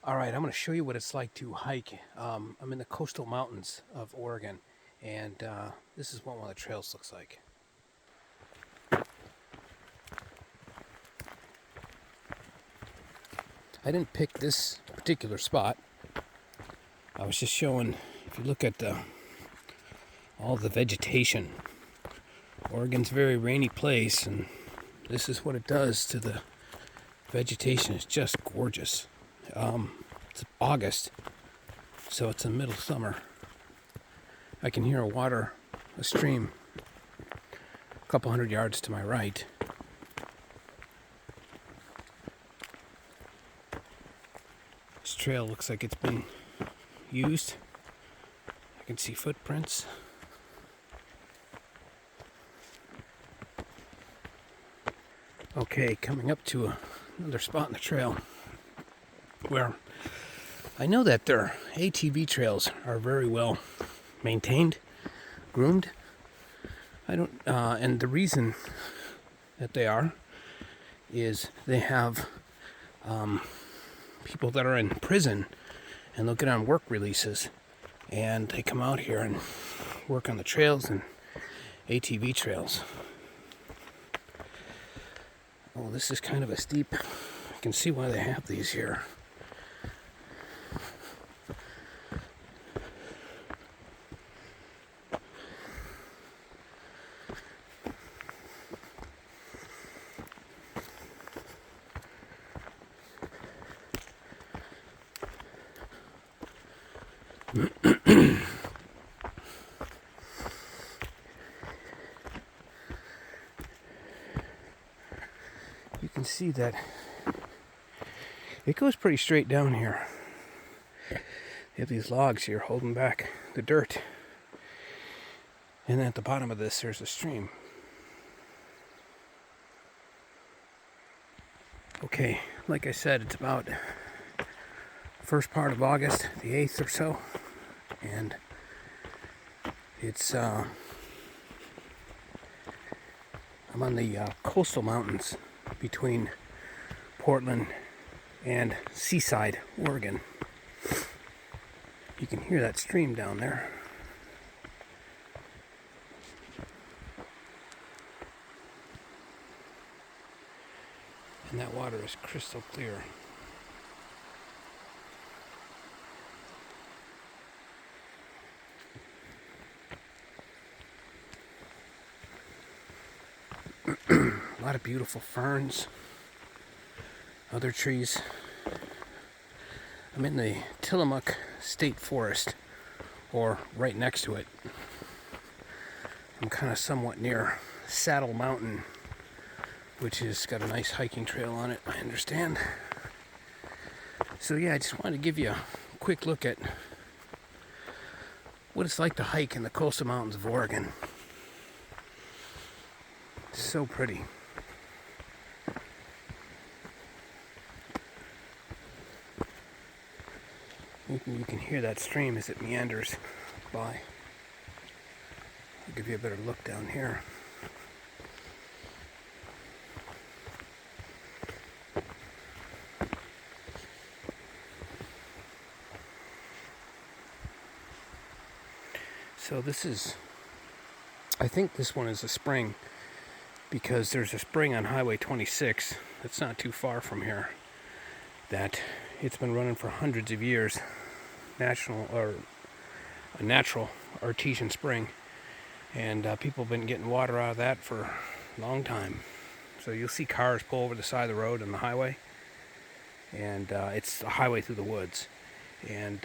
All right, I'm going to show you what it's like to hike. I'm in the coastal mountains of Oregon, and this is what one of the trails looks like. I didn't pick this particular spot. I was just showing, if you look at all the vegetation, Oregon's a very rainy place, and this is what it does to the vegetation. It's just gorgeous. It's August, so it's the middle of summer. I can hear a stream, a couple hundred yards to my right. This trail looks like it's been used. I can see footprints. Okay, coming up to another spot in the trail where I know that their ATV trails are very well maintained, groomed. And the reason that they are is they have people that are in prison and they'll get on work releases and they come out here and work on the trails and ATV trails. Oh, this is kind of a steep. I can see why they have these here. You can see that it goes pretty straight down here. They have these logs here holding back the dirt. And then at the bottom of this, there's a stream. Okay, like I said, it's about first part of August, the 8th or so. And it's, I'm on the coastal mountains between Portland and Seaside, Oregon. You can hear that stream down there. And that water is crystal clear. A lot of beautiful ferns, other trees. I'm in the Tillamook State Forest, or right next to it. I'm kind of somewhat near Saddle Mountain, which has got a nice hiking trail on it, I understand. So yeah, I just wanted to give you a quick look at what it's like to hike in the coastal mountains of Oregon. It's so pretty. You can hear that stream as it meanders by. I'll give you a better look down here. So this is, I think this one is a spring, because there's a spring on Highway 26 that's not too far from here that it's been running for hundreds of years. A natural artesian spring, and people have been getting water out of that for a long time. So you'll see cars pull over the side of the road on the highway, and it's a highway through the woods, and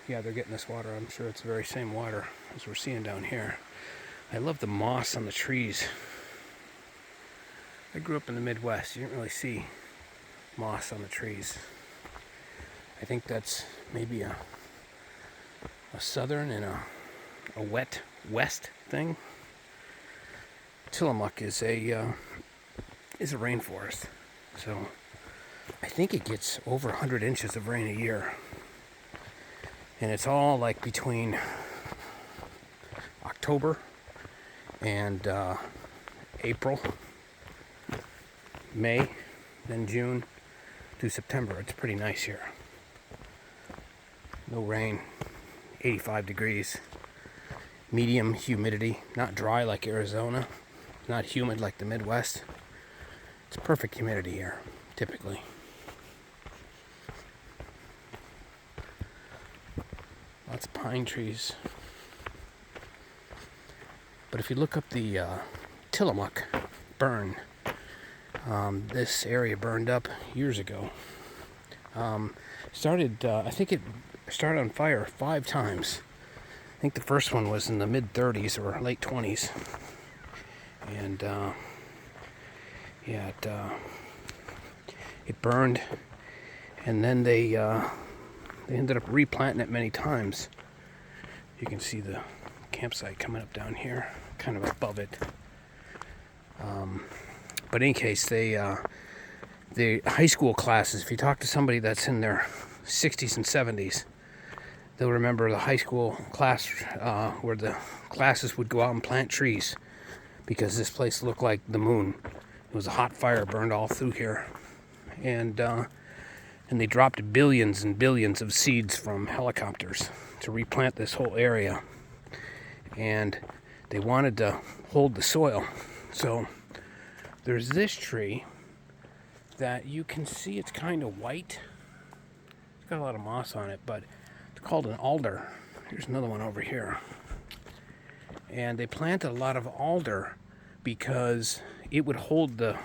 yeah, they're getting this water. I'm sure it's the very same water as we're seeing down here. I love the moss on the trees. I grew up in the Midwest. You didn't really see moss on the trees. I think that's maybe a southern and a wet west thing. Tillamook is a rainforest, so I think it gets over 100 inches of rain a year, and it's all like between October and April, May, then June to September. It's pretty nice here. no rain, 85 degrees, medium humidity, not dry like Arizona, not humid like the Midwest. It's perfect humidity here, typically. Lots of pine trees. But if you look up the Tillamook burn, this area burned up years ago. I think it started on fire 5 times. I think the first one was in the mid-30s or late 20s. And it burned, and then they ended up replanting it many times. You can see the campsite coming up down here, kind of above it. But in any case, the high school classes, if you talk to somebody that's in their 60s and 70s, they'll remember the high school class where the classes would go out and plant trees, because this place looked like the moon. It was a hot fire, burned all through here. And they dropped billions and billions of seeds from helicopters to replant this whole area. And they wanted to hold the soil. So there's this tree that you can see, it's kind of white. It's got a lot of moss on it, but it's called an alder. Here's another one over here. And they planted a lot of alder because it would hold the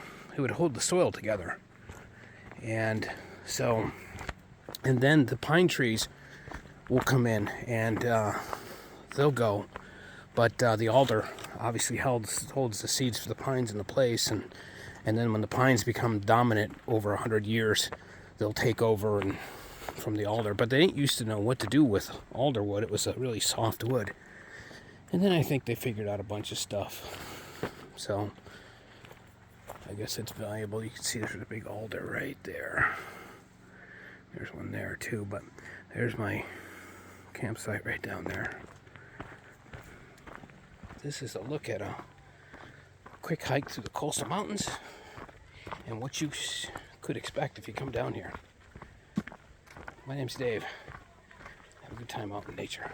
soil together. And so, and then the pine trees will come in and they'll go. But the alder obviously holds the seeds for the pines in the place, and then when the pines become dominant over 100 years, they'll take over and from the alder. But they didn't used to know what to do with alder wood. It was a really soft wood. And then I think they figured out a bunch of stuff. So I guess it's valuable. You can see there's a big alder right there. There's one there too, but there's my campsite right down there. This is a look at a quick hike through the coastal mountains and what you could expect if you come down here. My name's Dave. Have a good time out in nature.